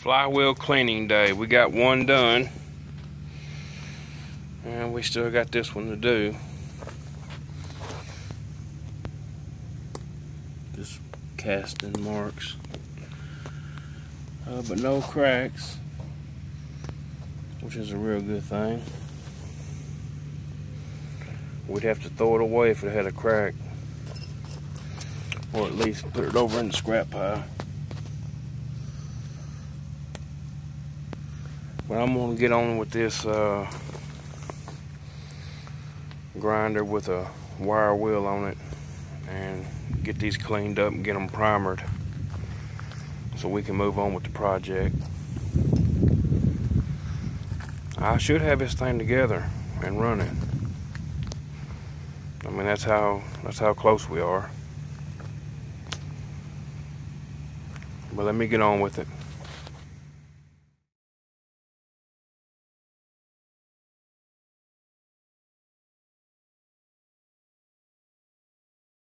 Flywheel cleaning day. We got one done, and we still got this one to do. Just casting marks, but no cracks, which is a real good thing. We'd have to throw it away if it had a crack, or at least put it over in the scrap pile. But I'm gonna get on with this grinder with a wire wheel on it and get these cleaned up and get them primered so we can move on with the project. I should have this thing together and running. I mean, that's how close we are. But let me get on with it.